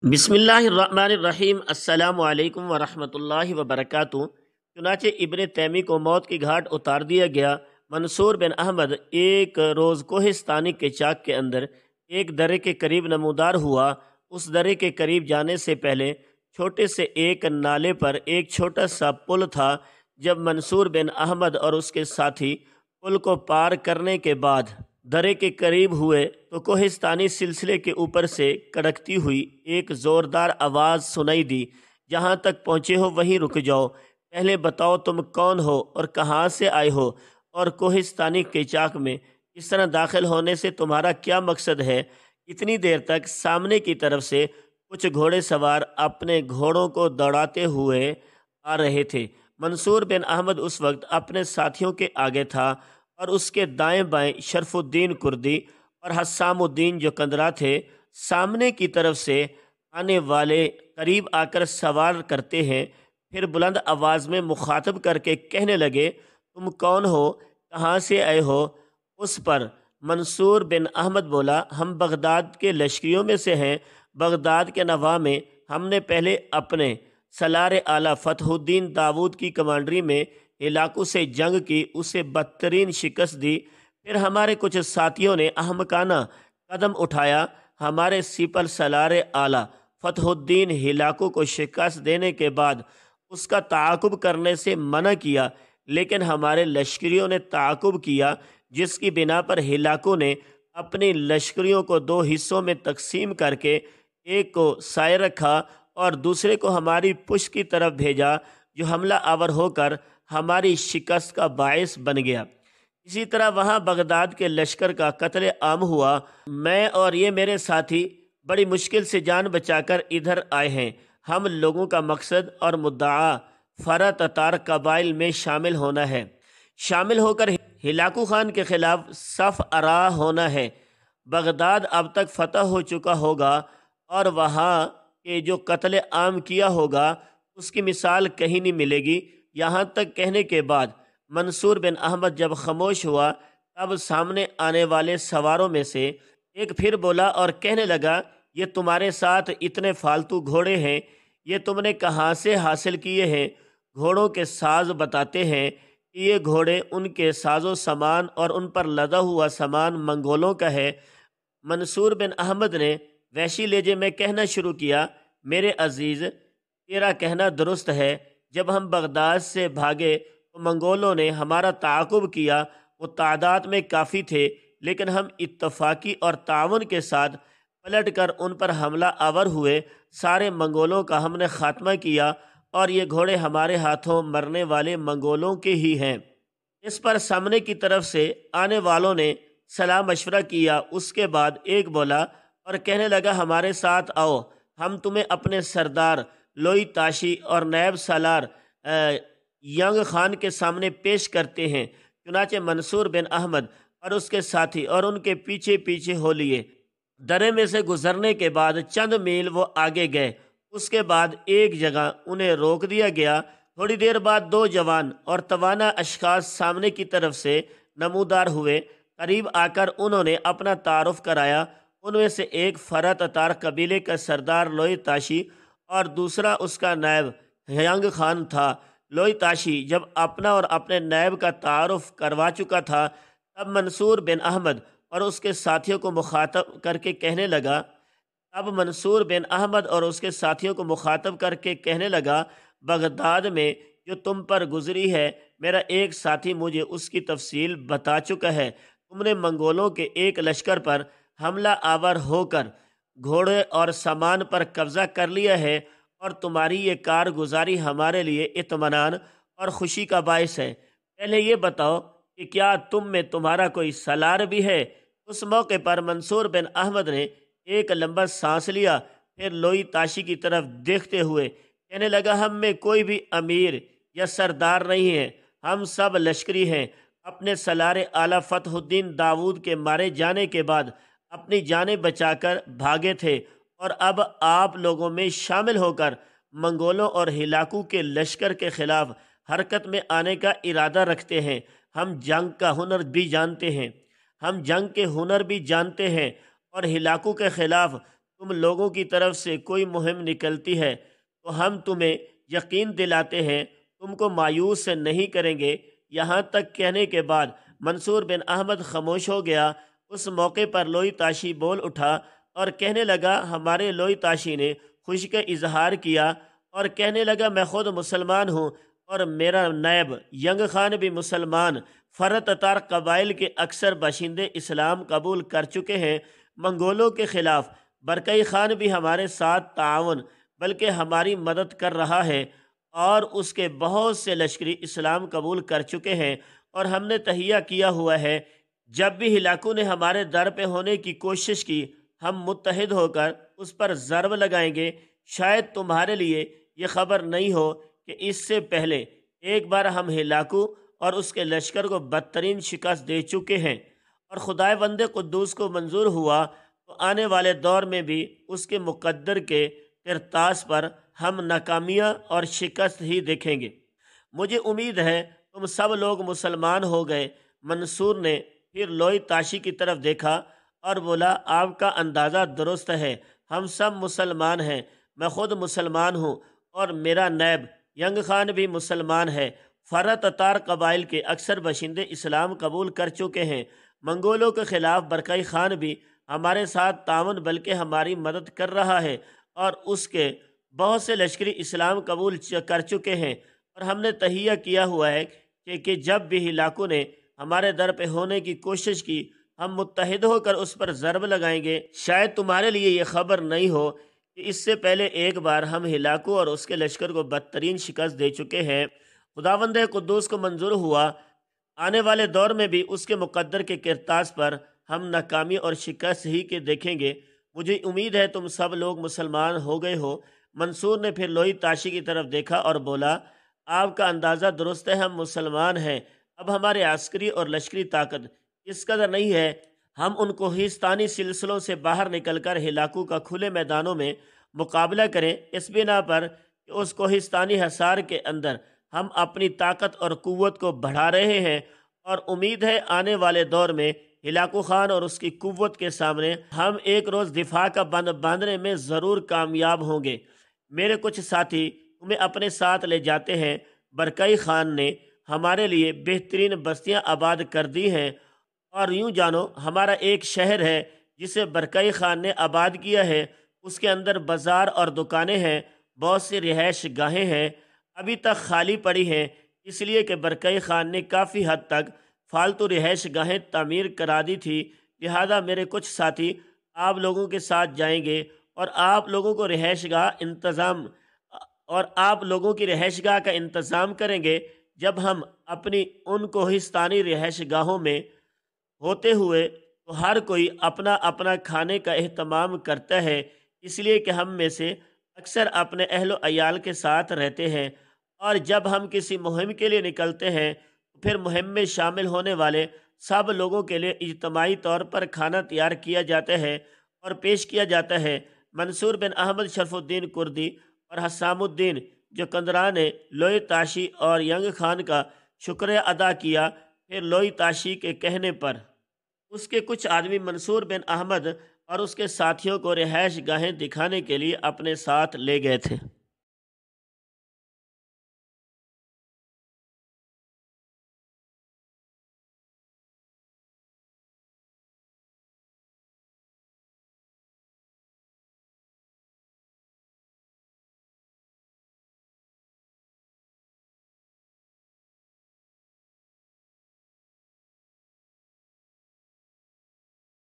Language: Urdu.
بسم اللہ الرحمن الرحیم۔ السلام علیکم ورحمۃ اللہ وبرکاتہ۔ چنانچہ ابن تیمی کو موت کی گھاٹ اتار دیا گیا۔ منصور بن احمد ایک روز کوہستانی کے چاک کے اندر ایک درے کے قریب نمودار ہوا۔ اس درے کے قریب جانے سے پہلے چھوٹے سے ایک نالے پر ایک چھوٹا سا پل تھا۔ جب منصور بن احمد اور اس کے ساتھی پل کو پار کرنے کے بعد درے کے قریب ہوئے تو کوہستانی سلسلے کے اوپر سے کڑکتی ہوئی ایک زوردار آواز سنائی دی، جہاں تک پہنچے ہو وہیں رک جاؤ، پہلے بتاؤ تم کون ہو اور کہاں سے آئے ہو، اور کوہستانی کے چاک میں اس طرح داخل ہونے سے تمہارا کیا مقصد ہے؟ اتنی دیر تک سامنے کی طرف سے کچھ گھوڑے سوار اپنے گھوڑوں کو دوڑاتے ہوئے آ رہے تھے۔ منصور بن احمد اس وقت اپنے ساتھیوں کے آگے تھا اور اس کے دائیں بائیں شرف الدین کردی اور حسام الدین جو کندرا تھے۔ سامنے کی طرف سے آنے والے قریب آ کر سوال کرتے ہیں، پھر بلند آواز میں مخاطب کر کے کہنے لگے، تم کون ہو، کہاں سے آئے ہو؟ اس پر منصور بن احمد بولا، ہم بغداد کے لشکریوں میں سے ہیں۔ بغداد کے نواح میں ہم نے پہلے اپنے سالار اعلیٰ فتح الدین داود کی کمانڈری میں ہلاکو سے جنگ کی، اسے بدترین شکست دی۔ پھر ہمارے کچھ ساتھیوں نے احمقانہ قدم اٹھایا، ہمارے سپر سالار اعلیٰ فتح الدین ہلاکو کو شکست دینے کے بعد اس کا تعاقب کرنے سے منع کیا، لیکن ہمارے لشکریوں نے تعاقب کیا، جس کی بنا پر ہلاکو نے اپنی لشکریوں کو دو حصوں میں تقسیم کر کے ایک کو سائے رکھا اور دوسرے کو ہماری پشت کی طرف بھیجا، جو حملہ آور ہو کر ہماری شکست کا باعث بن گیا۔ اسی طرح وہاں بغداد کے لشکر کا قتل عام ہوا۔ میں اور یہ میرے ساتھی بڑی مشکل سے جان بچا کر ادھر آئے ہیں۔ ہم لوگوں کا مقصد اور مدعا فرا تتار قبائل میں شامل ہونا ہے، شامل ہو کر ہلاکو خان کے خلاف صف آرا ہونا ہے۔ بغداد اب تک فتح ہو چکا ہوگا اور وہاں کے جو قتل عام کیا ہوگا اس کی مثال کہیں نہیں ملے گی۔ یہاں تک کہنے کے بعد منصور بن احمد جب خاموش ہوا، تب سامنے آنے والے سواروں میں سے ایک پھر بولا اور کہنے لگا، یہ تمہارے ساتھ اتنے فالتو گھوڑے ہیں، یہ تم نے کہاں سے حاصل کیے ہیں؟ گھوڑوں کے ساز بتاتے ہیں کہ یہ گھوڑے ان کے ساز و سامان اور ان پر لدا ہوا سامان منگولوں کا ہے۔ منصور بن احمد نے وحشی لہجے میں کہنا شروع کیا، میرے عزیز، تیرا کہنا درست ہے۔ جب ہم بغداد سے بھاگے تو منگولوں نے ہمارا تعاقب کیا، وہ تعداد میں کافی تھے، لیکن ہم اتفاقی اور تعاون کے ساتھ پلٹ کر ان پر حملہ آور ہوئے، سارے منگولوں کا ہم نے خاتمہ کیا، اور یہ گھوڑے ہمارے ہاتھوں مرنے والے منگولوں کے ہی ہیں۔ اس پر سامنے کی طرف سے آنے والوں نے صلاح مشورہ کیا۔ اس کے بعد ایک بولا اور کہنے لگا، ہمارے ساتھ آؤ، ہم تمہیں اپنے سردار لوئی تاشی اور نائب سالار ینگ خان کے سامنے پیش کرتے ہیں۔ چنانچہ منصور بن احمد اور اس کے ساتھی اور ان کے پیچھے پیچھے ہو لیے۔ درے میں سے گزرنے کے بعد چند میل وہ آگے گئے۔ اس کے بعد ایک جگہ انہیں روک دیا گیا۔ تھوڑی دیر بعد دو جوان اور توانا اشخاص سامنے کی طرف سے نمودار ہوئے۔ قریب آ کر انہوں نے اپنا تعارف کرایا۔ ان میں سے ایک فرا تتار قبیلے کا سردار لوئی تاشی اور دوسرا اس کا نائب ینگ خان تھا۔ لوئی تاشی جب اپنا اور اپنے نائب کا تعارف کروا چکا تھا، تب منصور بن احمد اور اس کے ساتھیوں کو مخاطب کر کے کہنے لگا، بغداد میں جو تم پر گزری ہے، میرا ایک ساتھی مجھے اس کی تفصیل بتا چکا ہے۔ تم نے منگولوں کے ایک لشکر پر حملہ آور ہو کر گھوڑے اور سامان پر قبضہ کر لیا ہے، اور تمہاری یہ کارگزاری ہمارے لیے اطمینان اور خوشی کا باعث ہے۔ پہلے یہ بتاؤ کہ کیا تم میں تمہارا کوئی سالار بھی ہے؟ اس موقع پر منصور بن احمد نے ایک لمبا سانس لیا، پھر لوئی تاشی کی طرف دیکھتے ہوئے کہنے لگا، ہم میں کوئی بھی امیر یا سردار نہیں ہے، ہم سب لشکری ہیں۔ اپنے سالار اعلیٰ فتح الدین داود کے مارے جانے کے بعد اپنی جانیں بچا کر بھاگے تھے، اور اب آپ لوگوں میں شامل ہو کر منگولوں اور ہلاکو کے لشکر کے خلاف حرکت میں آنے کا ارادہ رکھتے ہیں۔ ہم جنگ کا ہنر بھی جانتے ہیں، اور ہلاکو کے خلاف تم لوگوں کی طرف سے کوئی مہم نکلتی ہے تو ہم تمہیں یقین دلاتے ہیں، تم کو مایوس نہیں کریں گے۔ یہاں تک کہنے کے بعد منصور بن احمد خاموش ہو گیا۔ اس موقع پر لوئی تاشی بول اٹھا اور کہنے لگا، ہمارے لوئی تاشی نے خوشی کا اظہار کیا اور کہنے لگا، میں خود مسلمان ہوں اور میرا نیب ینگ خان بھی مسلمان۔ فرت تتار قبائل کے اکثر باشندے اسلام قبول کر چکے ہیں۔ منگولوں کے خلاف برکئی خان بھی ہمارے ساتھ تعاون بلکہ ہماری مدد کر رہا ہے اور اس کے بہت سے لشکری اسلام قبول کر چکے ہیں اور ہم نے تہیہ کیا ہوا ہے، جب بھی ہلاکو نے ہمارے در پہ ہونے کی کوشش کی ہم متحد ہو کر اس پر ضرب لگائیں گے۔ شاید تمہارے لیے یہ خبر نہیں ہو کہ اس سے پہلے ایک بار ہم ہلاکو اور اس کے لشکر کو بدترین شکست دے چکے ہیں، اور خدائے وند قدوس کو منظور ہوا تو آنے والے دور میں بھی اس کے مقدر کے کرتاس پر ہم ناکامیاں اور شکست ہی دیکھیں گے۔ مجھے امید ہے تم سب لوگ مسلمان ہو گئے۔ منصور نے پھر لوئی تاشی کی طرف دیکھا اور بولا، آپ کا اندازہ درست ہے، ہم سب مسلمان ہیں۔ میں خود مسلمان ہوں اور میرا نیب ینگ خان بھی مسلمان ہے۔ فرا تتار قبائل کے اکثر باشندے اسلام قبول کر چکے ہیں۔ منگولوں کے خلاف برکئی خان بھی ہمارے ساتھ تعاون بلکہ ہماری مدد کر رہا ہے اور اس کے بہت سے لشکری اسلام قبول کر چکے ہیں، اور ہم نے تہیہ کیا ہوا ہے کہ جب بھی ہلاکو نے ہمارے در پہ ہونے کی کوشش کی ہم متحد ہو کر اس پر ضرب لگائیں گے۔ شاید تمہارے لیے یہ خبر نہیں ہو کہ اس سے پہلے ایک بار ہم ہلاکو اور اس کے لشکر کو بدترین شکست دے چکے ہیں۔ خداوند قدوس کو منظور ہوا آنے والے دور میں بھی اس کے مقدر کے کرتاس پر ہم ناکامی اور شکست ہی کے دیکھیں گے۔ مجھے امید ہے تم سب لوگ مسلمان ہو گئے ہو۔ منصور نے پھر لوئی تاشی کی طرف دیکھا اور بولا، آپ کا اندازہ درست ہے، ہم مسلمان ہیں۔ اب ہمارے عسکری اور لشکری طاقت اس قدر نہیں ہے ہم ان کوہستانی سلسلوں سے باہر نکل کر ہلاکو کا کھلے میدانوں میں مقابلہ کریں، اس بنا پر کہ اس کوہستانی حصار کے اندر ہم اپنی طاقت اور قوت کو بڑھا رہے ہیں، اور امید ہے آنے والے دور میں ہلاکو خان اور اس کی قوت کے سامنے ہم ایک روز دفاع کا بند باندھنے میں ضرور کامیاب ہوں گے۔ میرے کچھ ساتھی تمہیں اپنے ساتھ لے جاتے ہیں۔ برکئی خان نے ہمارے لیے بہترین بستیاں آباد کر دی ہیں، اور یوں جانو ہمارا ایک شہر ہے جسے برکئی خان نے آباد کیا ہے، اس کے اندر بازار اور دکانیں ہیں، بہت سی رہائش گاہیں ہیں، ابھی تک خالی پڑی ہیں، اس لیے کہ برکئی خان نے کافی حد تک فالتو رہائش گاہیں تعمیر کرا دی تھی۔ لہذا میرے کچھ ساتھی آپ لوگوں کے ساتھ جائیں گے اور آپ لوگوں کو رہائش گاہ کا انتظام کریں گے۔ جب ہم اپنی ان کوہستانی رہائش گاہوں میں ہوتے ہوئے تو ہر کوئی اپنا اپنا کھانے کا اہتمام کرتا ہے، اس لیے کہ ہم میں سے اکثر اپنے اہل و عیال کے ساتھ رہتے ہیں، اور جب ہم کسی مہم کے لیے نکلتے ہیں تو پھر مہم میں شامل ہونے والے سب لوگوں کے لیے اجتماعی طور پر کھانا تیار کیا جاتا ہے اور پیش کیا جاتا ہے۔ منصور بن احمد شرف الدین کردی اور حسام الدین جوکندرا نے لوئی تاشی اور ینگ خان کا شکریہ ادا کیا۔ پھر لوئی تاشی کے کہنے پر اس کے کچھ آدمی منصور بن احمد اور اس کے ساتھیوں کو رہائش گاہیں دکھانے کے لیے اپنے ساتھ لے گئے تھے۔